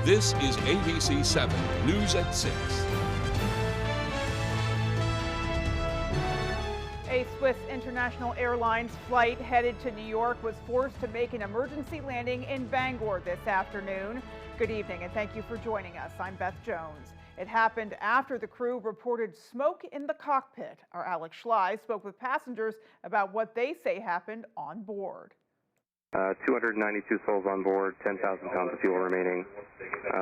This is ABC 7 News at 6. A Swiss International Airlines flight headed to New York was forced to make an emergency landing in Bangor this afternoon. Good evening and thank you for joining us. I'm Beth Jones. It happened after the crew reported smoke in the cockpit. Our Alex Schley spoke with passengers about what they say happened on board. 292 souls on board, 10,000 pounds of fuel remaining,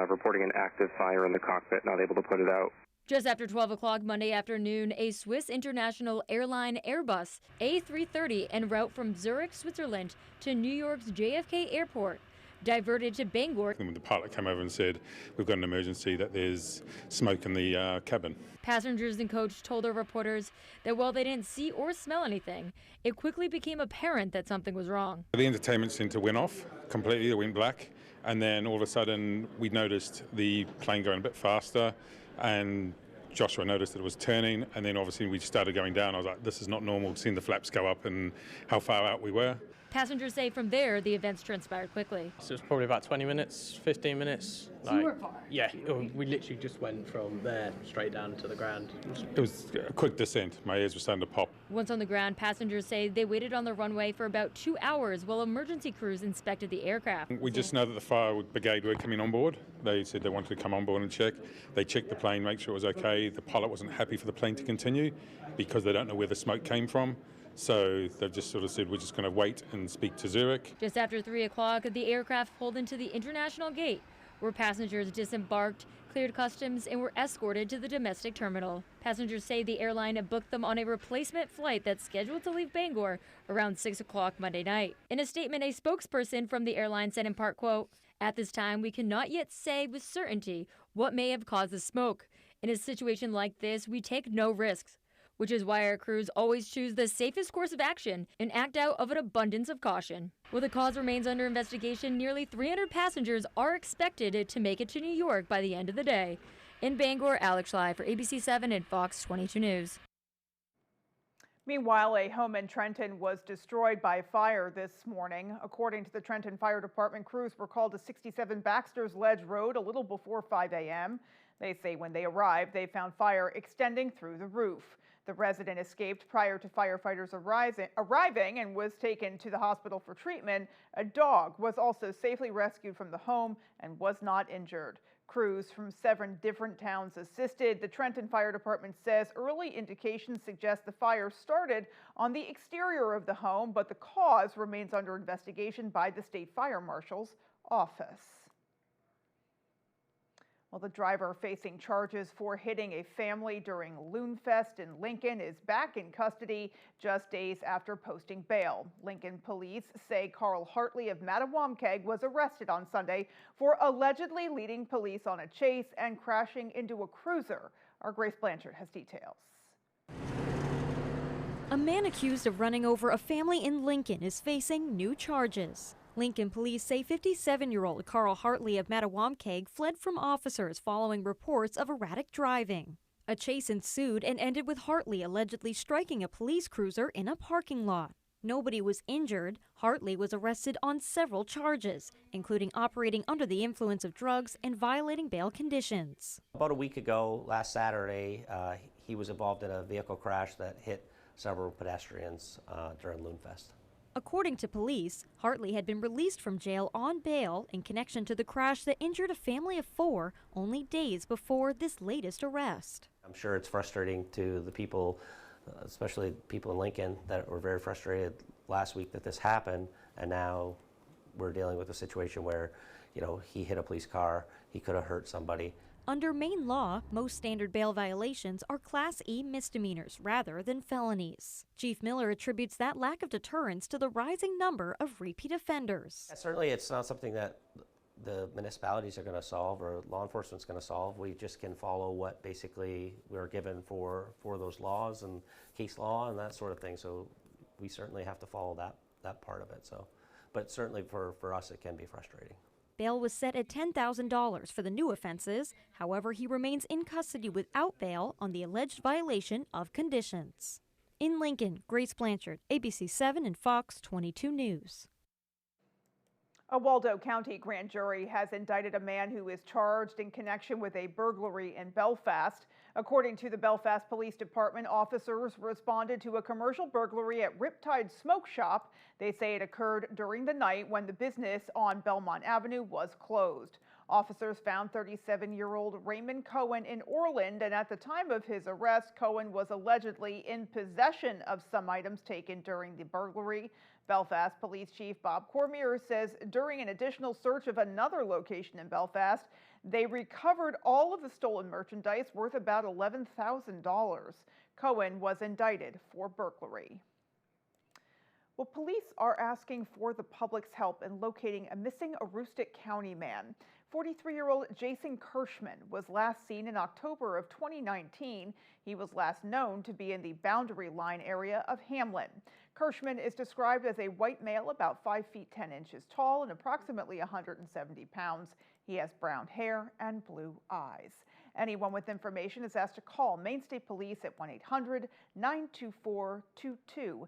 reporting an active fire in the cockpit, not able to put it out. Just after 12 o'clock Monday afternoon, a Swiss International Airline Airbus A330 en route from Zurich, Switzerland to New York's JFK Airport diverted to Bangor. When the pilot came over and said, we've got an emergency, that there's smoke in the cabin. Passengers and coach told our reporters that while they didn't see or smell anything, it quickly became apparent that something was wrong. The entertainment center went off completely, it went black, and then all of a sudden we noticed the plane going a bit faster, and Joshua noticed that it was turning, and then obviously we started going down. I was like, this is not normal, seeing the flaps go up and how far out we were. Passengers say from there, the events transpired quickly. So it was probably about 20 minutes, 15 minutes. So you were far? Yeah, we literally just went from there straight down to the ground. It was a quick descent. My ears were starting to pop. Once on the ground, passengers say they waited on the runway for about 2 hours while emergency crews inspected the aircraft. We just know that the fire brigade were coming on board. They said they wanted to come on board and check. They checked the plane, make sure it was okay. The pilot wasn't happy for the plane to continue because they don't know where the smoke came from. So they've just sort of said, we're just going to wait and speak to Zurich. Just after 3 o'clock, the aircraft pulled into the international gate, where passengers disembarked, cleared customs, and were escorted to the domestic terminal. Passengers say the airline booked them on a replacement flight that's scheduled to leave Bangor around 6 o'clock Monday night. In a statement, a spokesperson from the airline said in part, quote, "At this time, we cannot yet say with certainty what may have caused the smoke. In a situation like this, we take no risks, which is why our crews always choose the safest course of action and act out of an abundance of caution." While the cause remains under investigation, nearly 300 passengers are expected to make it to New York by the end of the day. In Bangor, Alex Schley for ABC 7 and Fox 22 News. Meanwhile, a home in Trenton was destroyed by fire this morning. According to the Trenton Fire Department, crews were called to 67 Baxter's Ledge Road a little before 5 a.m. They say when they arrived, they found fire extending through the roof. The resident escaped prior to firefighters arriving and was taken to the hospital for treatment. A dog was also safely rescued from the home and was not injured. Crews from 7 different towns assisted. The Trenton Fire Department says early indications suggest the fire started on the exterior of the home, but the cause remains under investigation by the State Fire Marshal's office. Well, the driver facing charges for hitting a family during Loonfest in Lincoln is back in custody just days after posting bail. Lincoln police say Carl Hartley of Mattawamkeag was arrested on Sunday for allegedly leading police on a chase and crashing into a cruiser. Our Grace Blanchard has details. A man accused of running over a family in Lincoln is facing new charges. Lincoln police say 57-year-old Carl Hartley of Mattawamkeag fled from officers following reports of erratic driving. A chase ensued and ended with Hartley allegedly striking a police cruiser in a parking lot. Nobody was injured. Hartley was arrested on several charges, including operating under the influence of drugs and violating bail conditions. About a week ago, last Saturday, he was involved in a vehicle crash that hit several pedestrians during Loonfest. According to police, Hartley had been released from jail on bail in connection to the crash that injured a family of 4 only days before this latest arrest. I'm sure it's frustrating to the people, especially people in Lincoln, that were very frustrated last week that this happened, and now we're dealing with a situation where, you know, he hit a police car, he could have hurt somebody. Under Maine law, most standard bail violations are Class E misdemeanors rather than felonies. Chief Miller attributes that lack of deterrence to the rising number of repeat offenders. Yeah, certainly it's not something that the municipalities are going to solve or law enforcement's going to solve. We just can follow what basically we're given for those laws and case law and that sort of thing. So we certainly have to follow that part of it. So, but certainly for us it can be frustrating. Bail was set at $10,000 for the new offenses. However, he remains in custody without bail on the alleged violation of conditions. In Lincoln, Grace Blanchard, ABC 7 and Fox 22 News. A Waldo County grand jury has indicted a man who is charged in connection with a burglary in Belfast. According to the Belfast Police Department, officers responded to a commercial burglary at Riptide Smoke Shop. They say it occurred during the night when the business on Belmont Avenue was closed. Officers found 37-year-old Raymond Cohen in Orland, and at the time of his arrest, Cohen was allegedly in possession of some items taken during the burglary. Belfast Police Chief Bob Cormier says during an additional search of another location in Belfast, they recovered all of the stolen merchandise worth about $11,000. Cohen was indicted for burglary. Well, police are asking for the public's help in locating a missing Aroostook County man. 43-year-old Jason Kirschman was last seen in October of 2019. He was last known to be in the boundary line area of Hamlin. Kirschman is described as a white male about 5 feet 10 inches tall and approximately 170 pounds. He has brown hair and blue eyes. Anyone with information is asked to call Maine State Police at 1-800-924-2261.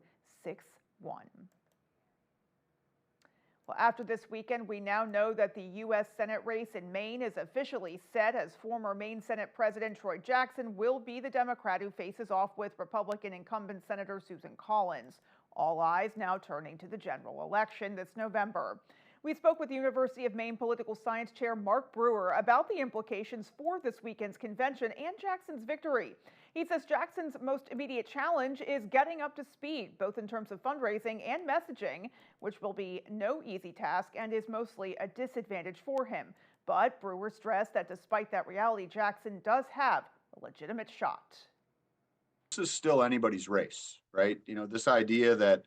Well, after this weekend, we now know that the U.S. Senate race in Maine is officially set, as former Maine Senate President Troy Jackson will be the Democrat who faces off with Republican incumbent Senator Susan Collins. All eyes now turning to the general election this November. We spoke with University of Maine political science chair Mark Brewer about the implications for this weekend's convention and Jackson's victory. He says Jackson's most immediate challenge is getting up to speed, both in terms of fundraising and messaging, which will be no easy task and is mostly a disadvantage for him. But Brewer stressed that despite that reality, Jackson does have a legitimate shot. This is still anybody's race, right? You know, this idea that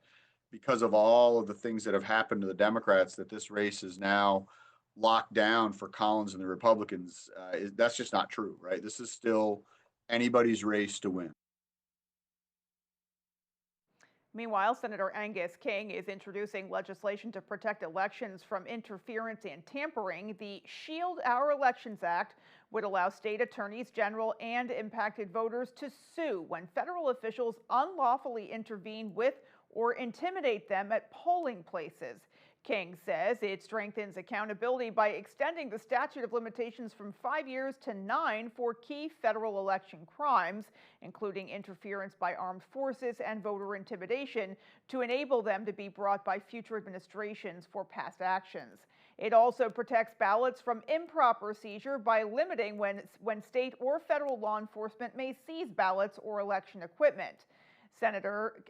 because of all of the things that have happened to the Democrats, that this race is now locked down for Collins and the Republicans, that's just not true, right? This is still anybody's race to win. Meanwhile, Senator Angus King is introducing legislation to protect elections from interference and tampering. The Shield Our Elections Act would allow state attorneys general and impacted voters to sue when federal officials unlawfully intervene with or intimidate them at polling places. King says it strengthens accountability by extending the statute of limitations from 5 years to 9 for key federal election crimes, including interference by armed forces and voter intimidation, to enable them to be brought by future administrations for past actions. It also protects ballots from improper seizure by limiting when state or federal law enforcement may seize ballots or election equipment. Senator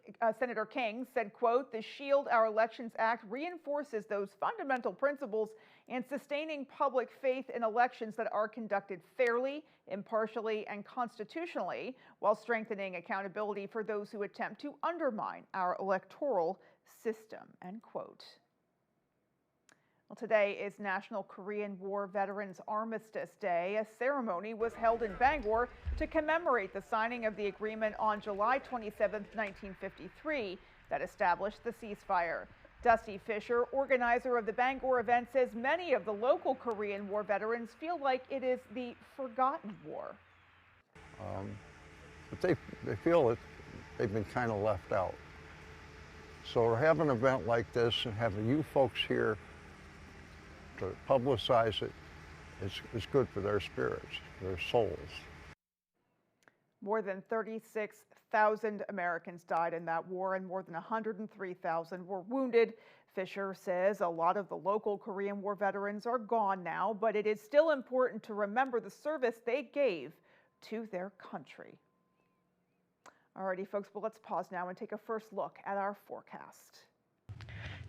King said, quote, "The Shield Our Elections Act reinforces those fundamental principles and sustaining public faith in elections that are conducted fairly, impartially, and constitutionally, while strengthening accountability for those who attempt to undermine our electoral system," end quote. Well, today is National Korean War Veterans Armistice Day. A ceremony was held in Bangor to commemorate the signing of the agreement on July 27, 1953, that established the ceasefire. Dusty Fisher, organizer of the Bangor event, says many of the local Korean War veterans feel like it is the forgotten war. But they feel that they've been kind of left out. So to have an event like this and having you folks here to publicize it is good for their spirits, their souls. More than 36,000 Americans died in that war and more than 103,000 were wounded. Fisher says a lot of the local Korean War veterans are gone now, but it is still important to remember the service they gave to their country. Alrighty, folks, well, let's pause now and take a first look at our forecast.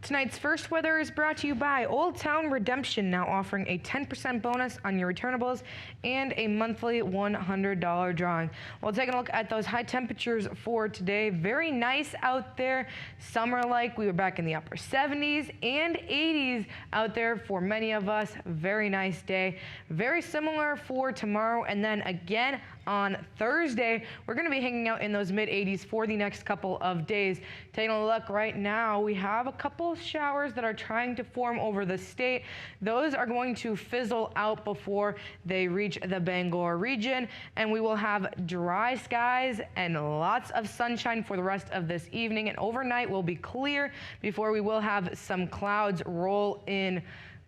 Tonight's first weather is brought to you by Old Town Redemption, now offering a 10% bonus on your returnables and a monthly $100 drawing. Well, taking a look at those high temperatures for today, very nice out there. Summer-like, we were back in the upper 70s and 80s out there for many of us. Very nice day. Very similar for tomorrow, and then again, on Thursday. We're going to be hanging out in those mid-80s for the next couple of days. Taking a look right now, we have a couple of showers that are trying to form over the state. Those are going to fizzle out before they reach the Bangor region, and we will have dry skies and lots of sunshine for the rest of this evening, and overnight will be clear before we will have some clouds roll in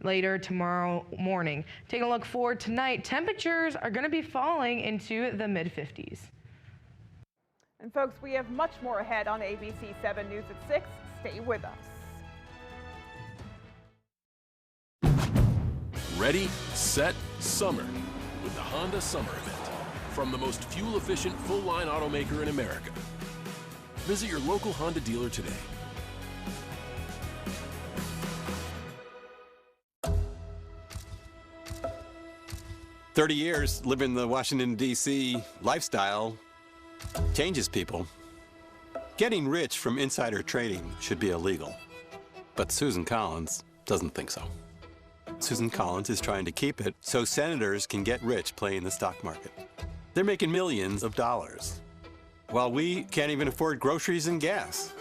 later tomorrow morning. Taking a look for tonight, temperatures are going to be falling into the mid-50s. And folks, we have much more ahead on ABC 7 News at 6. Stay with us. Ready, set, summer with the Honda Summer Event from the most fuel-efficient full-line automaker in America. Visit your local Honda dealer today. "30 years living the Washington, D.C. lifestyle changes people. Getting rich from insider trading should be illegal. But Susan Collins doesn't think so. Susan Collins is trying to keep it so senators can get rich playing the stock market. They're making millions of dollars, while we can't even afford groceries and gas.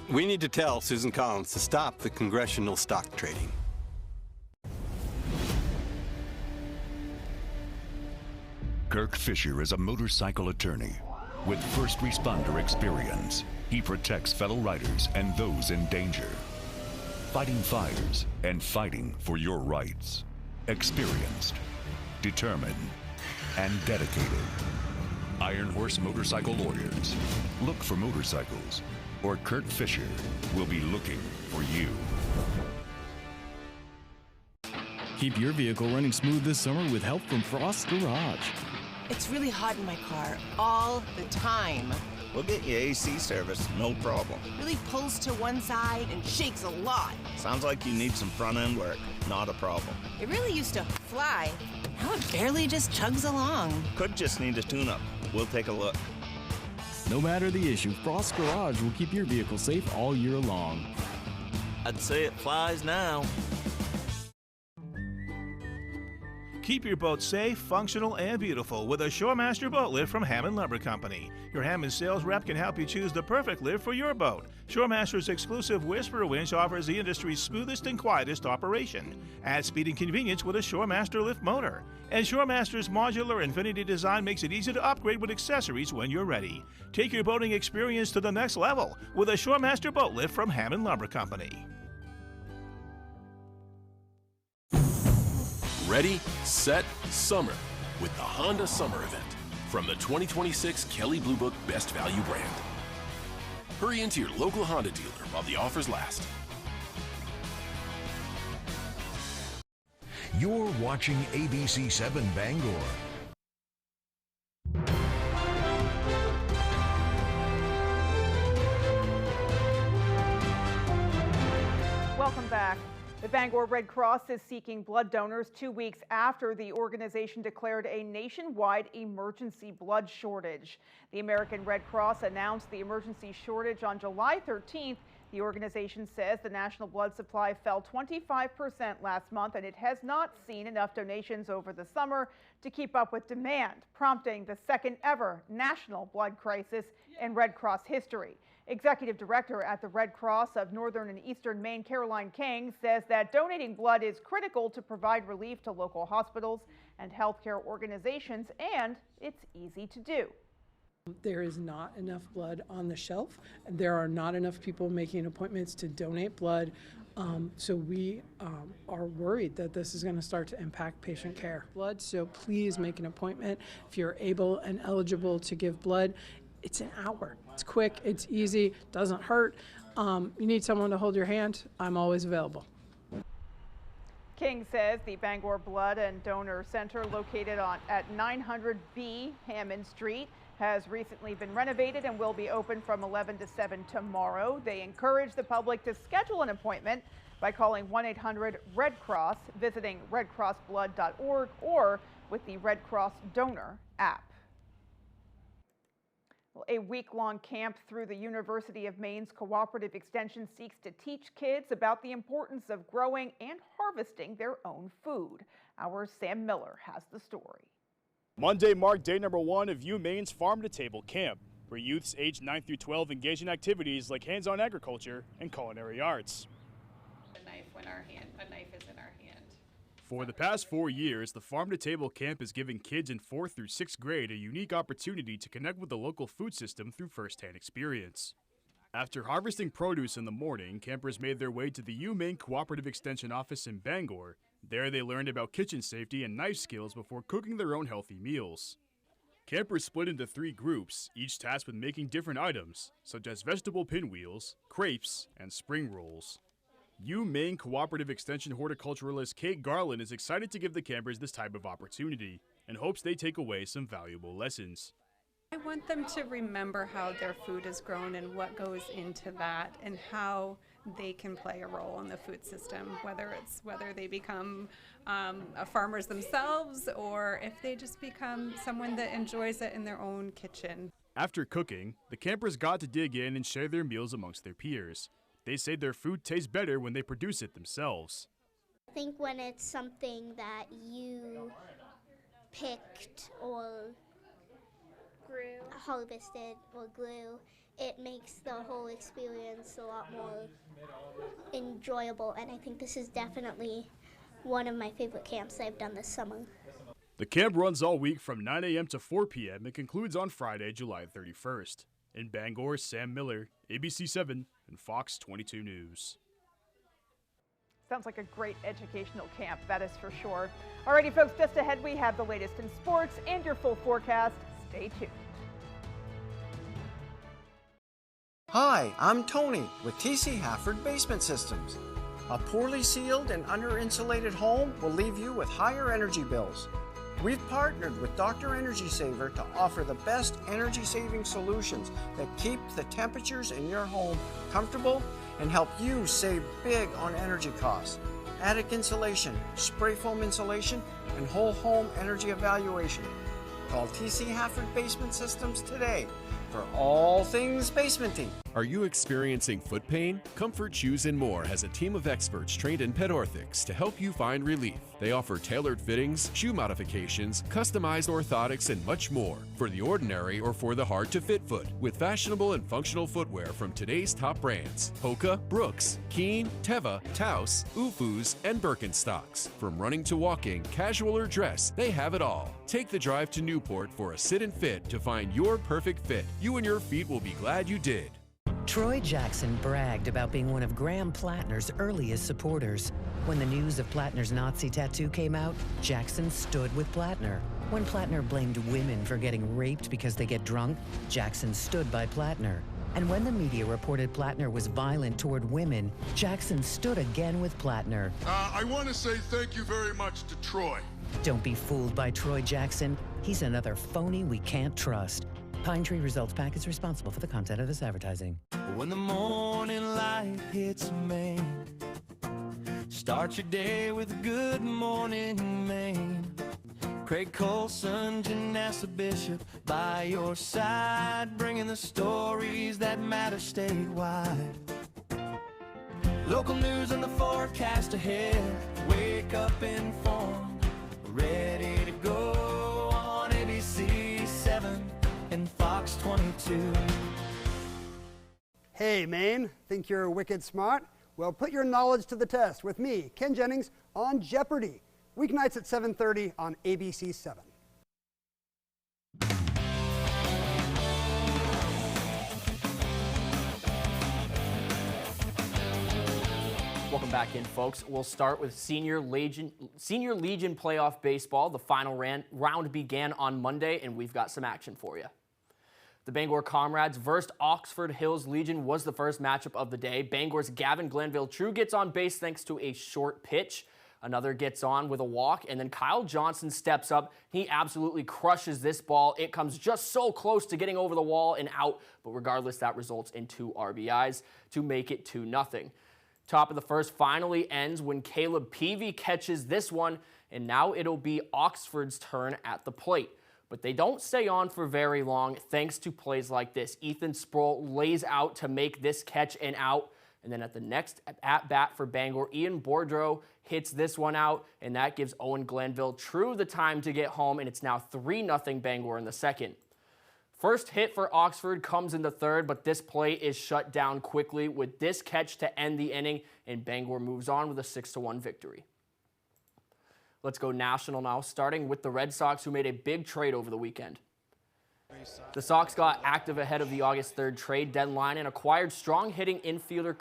We need to tell Susan Collins to stop the congressional stock trading." Kirk Fisher is a motorcycle attorney with first responder experience. He protects fellow riders and those in danger, fighting fires and fighting for your rights. Experienced, determined, and dedicated. Iron Horse Motorcycle Lawyers. Look for motorcycles, or Kirk Fisher will be looking for you. Keep your vehicle running smooth this summer with help from Frost's Garage. It's really hot in my car all the time. We'll get you AC service, no problem. Really pulls to one side and shakes a lot. Sounds like you need some front-end work, not a problem. It really used to fly. Now it barely just chugs along. Could just need a tune-up. We'll take a look. No matter the issue, Frost's Garage will keep your vehicle safe all year long. I'd say it flies now. Keep your boat safe, functional, and beautiful with a Shoremaster boat lift from Hammond Lumber Company. Your Hammond sales rep can help you choose the perfect lift for your boat. Shoremaster's exclusive Whisper winch offers the industry's smoothest and quietest operation. Add speed and convenience with a Shoremaster lift motor. And Shoremaster's modular Infinity design makes it easy to upgrade with accessories when you're ready. Take your boating experience to the next level with a Shoremaster boat lift from Hammond Lumber Company. Ready, set, summer with the Honda Summer Event from the 2026 Kelley Blue Book Best Value brand. Hurry into your local Honda dealer while the offers last. You're watching ABC 7 Bangor. Welcome back. The Bangor Red Cross is seeking blood donors 2 weeks after the organization declared a nationwide emergency blood shortage. The American Red Cross announced the emergency shortage on July 13th. The organization says the national blood supply fell 25% last month, and it has not seen enough donations over the summer to keep up with demand, prompting the second ever national blood crisis in Red Cross history. Executive Director at the Red Cross of Northern and Eastern Maine, Caroline King, says that donating blood is critical to provide relief to local hospitals and healthcare organizations, and it's easy to do. There is not enough blood on the shelf. There are not enough people making appointments to donate blood. So we are worried that this is going to start to impact patient care. So please make an appointment if you're able and eligible to give blood. It's an hour. It's quick, it's easy, doesn't hurt. You need someone to hold your hand. I'm always available. King says the Bangor Blood and Donor Center, located at 900B Hammond Street, has recently been renovated and will be open from 11 to 7 tomorrow. They encourage the public to schedule an appointment by calling 1-800-RED-CROSS, visiting redcrossblood.org, or with the Red Cross Donor app. Well, a week-long camp through the University of Maine's Cooperative Extension seeks to teach kids about the importance of growing and harvesting their own food. Our Sam Miller has the story. Monday marked day number 1 of UMaine's Farm to Table Camp, where youths aged 9 through 12 engage in activities like hands-on agriculture and culinary arts. A knife is in our hand. For the past 4 years, the Farm to Table Camp is giving kids in 4th through 6th grade a unique opportunity to connect with the local food system through first-hand experience. After harvesting produce in the morning, campers made their way to the UMaine Cooperative Extension office in Bangor. There they learned about kitchen safety and knife skills before cooking their own healthy meals. Campers split into 3 groups, each tasked with making different items, such as vegetable pinwheels, crepes, and spring rolls. UMaine Cooperative Extension horticulturalist Kate Garland is excited to give the campers this type of opportunity and hopes they take away some valuable lessons. I want them to remember how their food is grown and what goes into that and how they can play a role in the food system, whether they become farmers themselves or if they just become someone that enjoys it in their own kitchen. After cooking, the campers got to dig in and share their meals amongst their peers. They say their food tastes better when they produce it themselves. I think when it's something that you picked or harvested or grew, it makes the whole experience a lot more enjoyable, and I think this is definitely one of my favorite camps I've done this summer. The camp runs all week from 9 a.m. to 4 p.m. and concludes on Friday, July 31st. In Bangor, Sam Miller, ABC 7 and Fox 22 News. Sounds like a great educational camp, that is for sure. Alrighty, folks, just ahead we have the latest in sports and your full forecast. Stay tuned. Hi, I'm Tony with TC Hafford Basement Systems. A poorly sealed and under-insulated home will leave you with higher energy bills. We've partnered with Dr. Energy Saver to offer the best energy-saving solutions that keep the temperatures in your home comfortable and help you save big on energy costs. Attic insulation, spray foam insulation, and whole home energy evaluation. Call TC Hafford Basement Systems today for all things basementing. Are you experiencing foot pain? Comfort Shoes and More has a team of experts trained in pet orthotics to help you find relief. They offer tailored fittings, shoe modifications, customized orthotics, and much more for the ordinary or for the hard-to-fit foot, with fashionable and functional footwear from today's top brands: Hoka, Brooks, Keen, Teva, Taos, Ufus, and Birkenstocks. From running to walking, casual or dress, they have it all. Take the drive to Newport for a sit and fit to find your perfect fit. You and your feet will be glad you did. Troy Jackson bragged about being one of Graham Plattner's earliest supporters. When the news of Plattner's Nazi tattoo came out, Jackson stood with Plattner. When Plattner blamed women for getting raped because they get drunk, Jackson stood by Plattner. And when the media reported Plattner was violent toward women, Jackson stood again with Plattner. I want to say thank you very much to Troy. Don't be fooled by Troy Jackson. He's another phony we can't trust. Pine Tree Results PAC is responsible for the content of this advertising. When the morning light hits Maine, start your day with a good morning, Maine. Craig Colson, Janessa Bishop by your side, bringing the stories that matter statewide. Local news and the forecast ahead. Wake up informed, ready to go on ABC 7 and Fox 22. Hey, Maine, think you're wicked smart? Well, put your knowledge to the test with me, Ken Jennings, on Jeopardy! Weeknights at 7:30 on ABC 7. Welcome back in, folks. We'll start with Senior Legion Playoff Baseball. The final round began on Monday, and we've got some action for you. The Bangor Comrades versus Oxford Hills Legion was the first matchup of the day. Bangor's Gavin Glanville True gets on base thanks to a short pitch. Another gets on with a walk, and then Kyle Johnson steps up. He absolutely crushes this ball. It comes just so close to getting over the wall and out, but regardless, that results in 2 RBIs to make it 2-0. Top of the first finally ends when Caleb Peavy catches this one, and now it'll be Oxford's turn at the plate. But they don't stay on for very long thanks to plays like this. Ethan Sproul lays out to make this catch and out, And then at the next at-bat for Bangor, Ian Bourdreau hits this one out, and that gives Owen Glanville True the time to get home, and it's now 3-0 Bangor in the second. First hit for Oxford comes in the third, but this play is shut down quickly with this catch to end the inning, and Bangor moves on with a 6-1 victory. Let's go national now, starting with the Red Sox, who made a big trade over the weekend. The Sox got active ahead of the August 3rd trade deadline and acquired strong-hitting infielder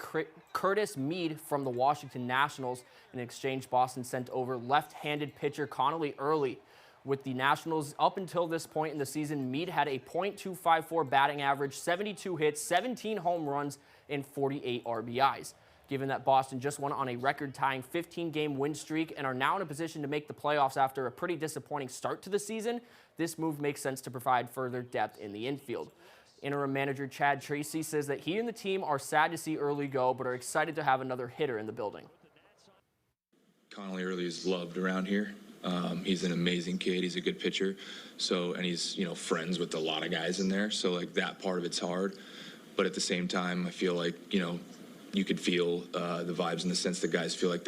Curtis Mead from the Washington Nationals. In exchange, Boston sent over left-handed pitcher Connolly Early. With the Nationals up until this point in the season, Mead had a .254 batting average, 72 hits, 17 home runs, and 48 RBIs. Given that Boston just went on a record-tying 15-game win streak and are now in a position to make the playoffs after a pretty disappointing start to the season, this move makes sense to provide further depth in the infield. Interim manager Chad Tracy says that he and the team are sad to see Early go, but are excited to have another hitter in the building. Connolly Early is loved around here. He's an amazing kid. He's a good pitcher. And he's, friends with a lot of guys in there. So, that part of it's hard. But at the same time, I feel like, you could feel the vibes in the sense that guys feel like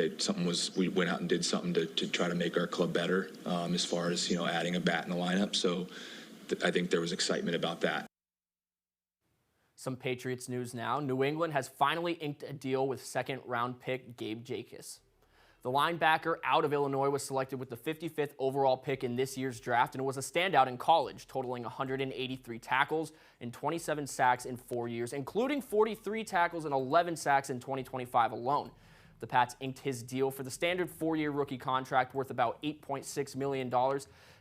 we went out and did something to try to make our club better as far as, adding a bat in the lineup. So I think there was excitement about that. Some Patriots news now. New England has finally inked a deal with second-round pick Gabe Jacobs. The linebacker out of Illinois was selected with the 55th overall pick in this year's draft and was a standout in college, totaling 183 tackles and 27 sacks in 4 years, including 43 tackles and 11 sacks in 2025 alone. The Pats inked his deal for the standard 4-year rookie contract worth about $8.6 million,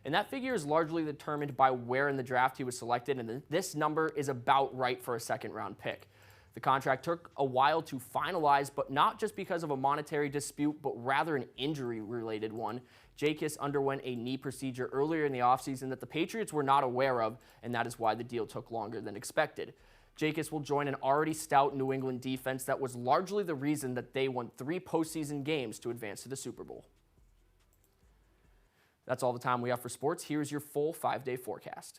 and that figure is largely determined by where in the draft he was selected, and this number is about right for a second-round pick. The contract took a while to finalize, but not just because of a monetary dispute, but rather an injury-related one. Jacobs underwent a knee procedure earlier in the offseason that the Patriots were not aware of, and that is why the deal took longer than expected. Jacobs will join an already stout New England defense that was largely the reason that they won 3 postseason games to advance to the Super Bowl. That's all the time we have for sports. Here's your full 5-day forecast.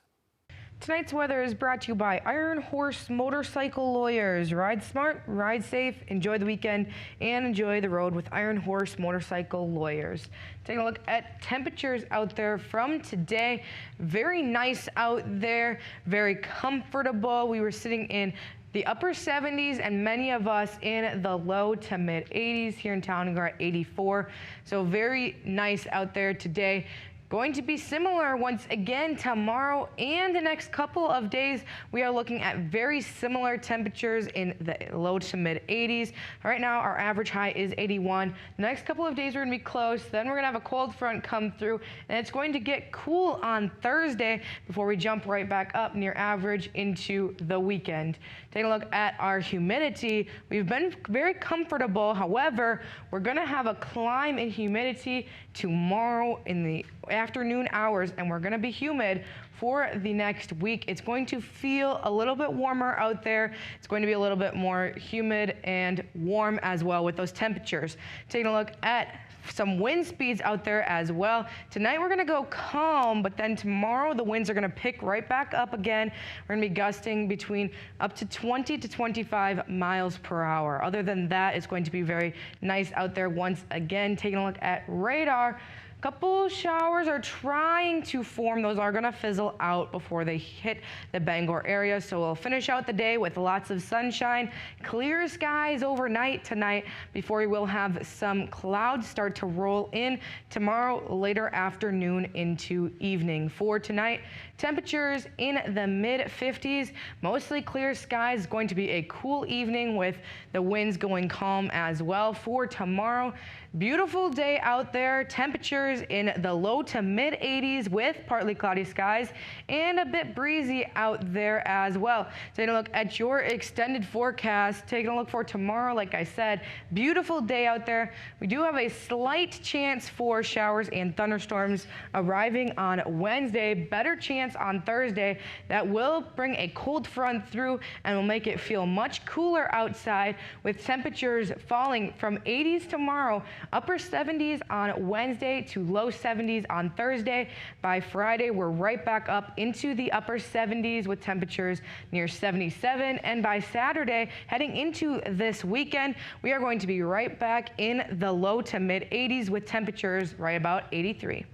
Tonight's weather is brought to you by Iron Horse Motorcycle Lawyers. Ride smart, ride safe, enjoy the weekend, and enjoy the road with Iron Horse Motorcycle Lawyers. Taking a look at temperatures out there from today. Very nice out there, very comfortable. We were sitting in the upper 70s and many of us in the low to mid 80s. Here in town, we're at 84. So very nice out there today. Going to be similar once again tomorrow and the next couple of days. We are looking at very similar temperatures in the low to mid 80s. Right now our average high is 81. The next couple of days we're going to be close. Then we're going to have a cold front come through and it's going to get cool on Thursday before we jump right back up near average into the weekend. Take a look at our humidity. We've been very comfortable. However, we're going to have a climb in humidity tomorrow in the afternoon hours, and we're going to be humid for the next week. It's going to feel a little bit warmer out there. It's going to be a little bit more humid and warm as well with those temperatures. Taking a look at some wind speeds out there as well. Tonight we're going to go calm, but then tomorrow the winds are going to pick right back up again. We're going to be gusting between up to 20 to 25 miles per hour. Other than that, it's going to be very nice out there once again. Taking a look at radar. Couple showers are trying to form. Those are going to fizzle out before they hit the Bangor area. So we'll finish out the day with lots of sunshine, clear skies overnight tonight before we will have some clouds start to roll in tomorrow later afternoon into evening. For tonight, temperatures in the mid 50s, mostly clear skies. Going to be a cool evening with the winds going calm as well. For tomorrow, beautiful day out there. Temperatures in the low to mid 80s with partly cloudy skies and a bit breezy out there as well. Taking a look at your extended forecast, taking a look for tomorrow, like I said, beautiful day out there. We do have a slight chance for showers and thunderstorms arriving on Wednesday. Better chance on Thursday. That will bring a cold front through and will make it feel much cooler outside with temperatures falling from 80s tomorrow Upper 70s on Wednesday to low 70s on Thursday. By Friday, we're right back up into the upper 70s with temperatures near 77. And by Saturday, heading into this weekend, we are going to be right back in the low to mid 80s with temperatures right about 83.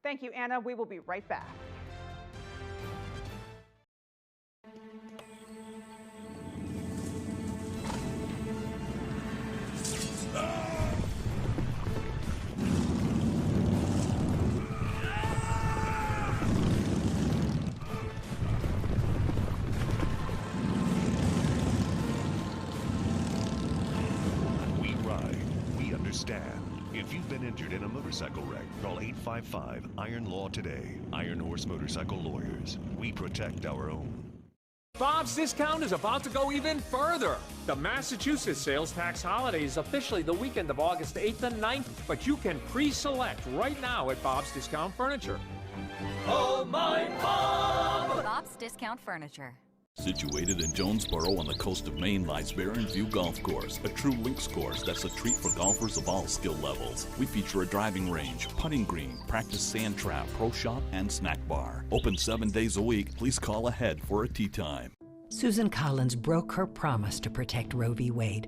Thank you, Anna. We will be right back. We ride. We understand. If you've been injured in a motorcycle wreck, call 855-IRON-LAW today. Iron Horse Motorcycle Lawyers. We protect our own. Bob's Discount is about to go even further. The Massachusetts sales tax holiday is officially the weekend of August 8th and 9th, but you can pre-select right now at Bob's Discount Furniture. Oh, my Bob! Bob's Discount Furniture. Situated in Jonesboro on the coast of Maine lies Barren View Golf Course, a true links course that's a treat for golfers of all skill levels. We feature a driving range, putting green, practice sand trap, pro shop, and snack bar. Open 7 days a week. Please call ahead for a tee time. Susan Collins broke her promise to protect Roe v. Wade.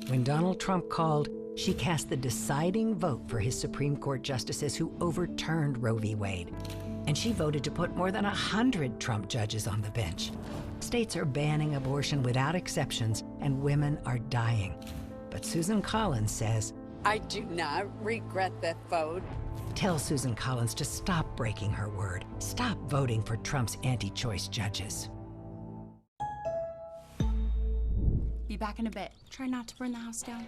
When Donald Trump called, she cast the deciding vote for his Supreme Court justices who overturned Roe v. Wade. And she voted to put more than 100 Trump judges on the bench. States are banning abortion without exceptions, and women are dying. But Susan Collins says, I do not regret that vote. Tell Susan Collins to stop breaking her word. Stop voting for Trump's anti-choice judges. Be back in a bit. Try not to burn the house down.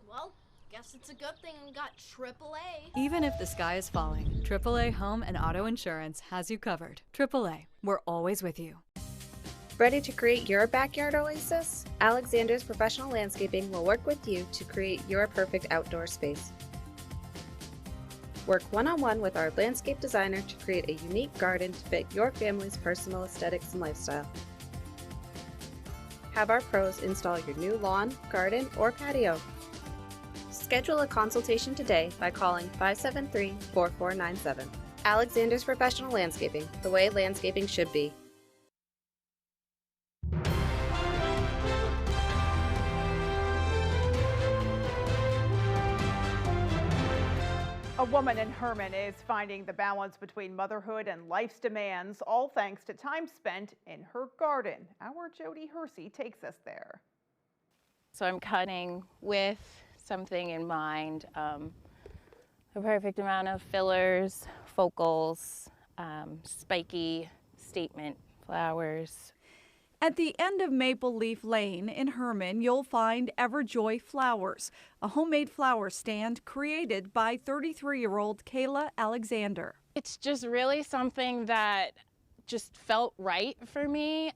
Well, guess it's a good thing we got AAA. Even if the sky is falling, AAA Home and Auto Insurance has you covered. AAA, we're always with you. Ready to create your backyard oasis? Alexander's Professional Landscaping will work with you to create your perfect outdoor space. Work one-on-one with our landscape designer to create a unique garden to fit your family's personal aesthetics and lifestyle. Have our pros install your new lawn, garden, or patio. Schedule a consultation today by calling 573-4497. Alexander's Professional Landscaping, the way landscaping should be. A woman in Herman is finding the balance between motherhood and life's demands, all thanks to time spent in her garden. Our Jody Hersey takes us there. So I'm cutting with something in mind, the perfect amount of fillers, focals, spiky statement flowers. At the end of Maple Leaf Lane in Herman, you'll find Everjoy Flowers, a homemade flower stand created by 33-year-old Kayla Alexander. It's just really something that just felt right for me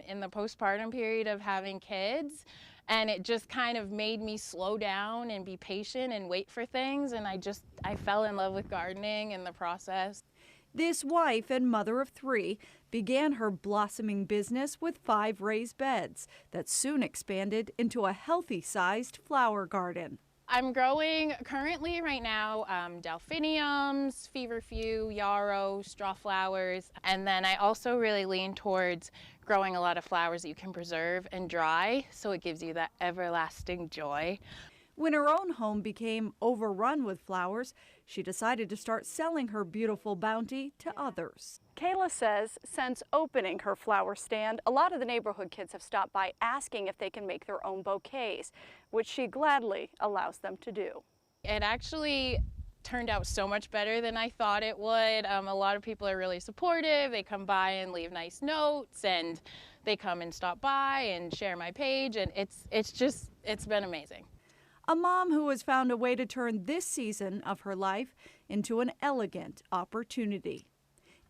in the postpartum period of having kids. And it just kind of made me slow down and be patient and wait for things. And I fell in love with gardening in the process. This wife and mother of 3 began her blossoming business with 5 raised beds that soon expanded into a healthy-sized flower garden. I'm growing currently right now delphiniums, feverfew, yarrow, straw flowers, and then I also really lean towards growing a lot of flowers that you can preserve and dry, so it gives you that everlasting joy. When her own home became overrun with flowers, she decided to start selling her beautiful bounty to others. Kayla says since opening her flower stand, a lot of the neighborhood kids have stopped by asking if they can make their own bouquets, which she gladly allows them to do. It actually turned out so much better than I thought it would. A lot of people are really supportive. They come by and leave nice notes, and they come and stop by and share my page, and it's been amazing. A mom who has found a way to turn this season of her life into an elegant opportunity.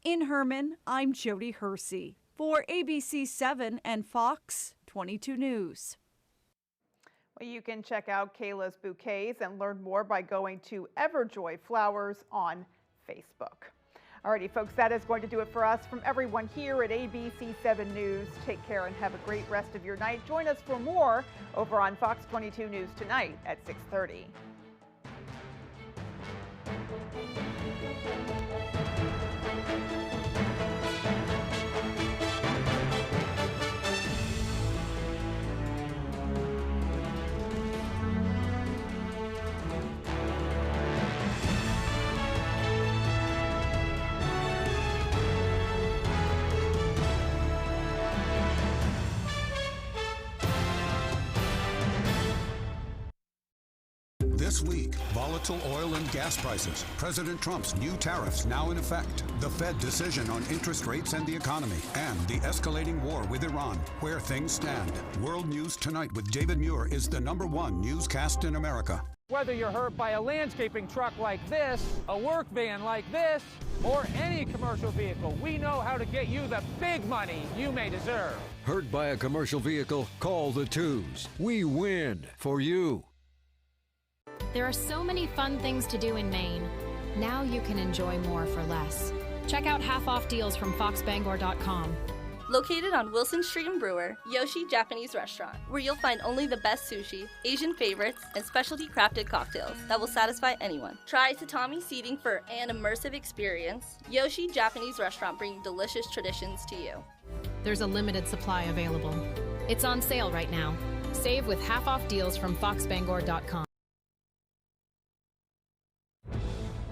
In Herman, I'm Jody Hersey for ABC 7 and Fox 22 News. Well, you can check out Kayla's bouquets and learn more by going to Everjoy Flowers on Facebook. Alrighty, folks, that is going to do it for us. From everyone here at ABC 7 News, take care and have a great rest of your night. Join us for more over on Fox 22 News tonight at 6:30. This week, volatile oil and gas prices, President Trump's new tariffs now in effect, the Fed decision on interest rates and the economy, and the escalating war with Iran, where things stand. World News Tonight with David Muir is the #1 newscast in America. Whether you're hurt by a landscaping truck like this, a work van like this, or any commercial vehicle, we know how to get you the big money you may deserve. Hurt by a commercial vehicle? Call the twos. We win for you. There are so many fun things to do in Maine. Now you can enjoy more for less. Check out half-off deals from foxbangor.com. Located on Wilson Street in Brewer, Yoshi Japanese Restaurant, where you'll find only the best sushi, Asian favorites, and specialty crafted cocktails that will satisfy anyone. Try tatami seating for an immersive experience. Yoshi Japanese Restaurant, bringing delicious traditions to you. There's a limited supply available. It's on sale right now. Save with half-off deals from foxbangor.com.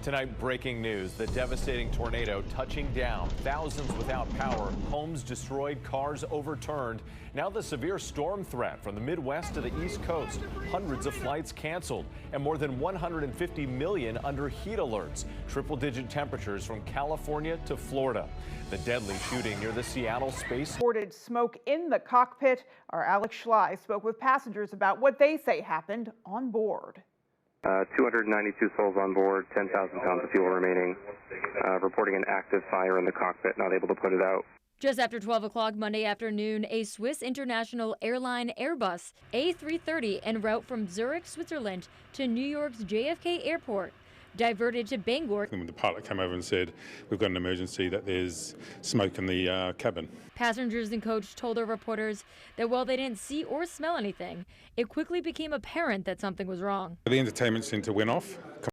Tonight, breaking news. The devastating tornado touching down. Thousands without power. Homes destroyed. Cars overturned. Now the severe storm threat from the Midwest to the East Coast. Hundreds of flights canceled. And more than 150 million under heat alerts. Triple-digit temperatures from California to Florida. The deadly shooting near the Seattle space. Reported smoke in the cockpit. Our Alex Schley spoke with passengers about what they say happened on board. 292 souls on board, 10,000 pounds of fuel remaining. Reporting an active fire in the cockpit, not able to put it out. Just after 12 o'clock Monday afternoon, a Swiss International Airline Airbus A330 en route from Zurich, Switzerland to New York's JFK Airport diverted to Bangor. When the pilot came over and said, we've got an emergency, that there's smoke in the cabin. Passengers and coach told our reporters that while they didn't see or smell anything, it quickly became apparent that something was wrong. The entertainment centre went off.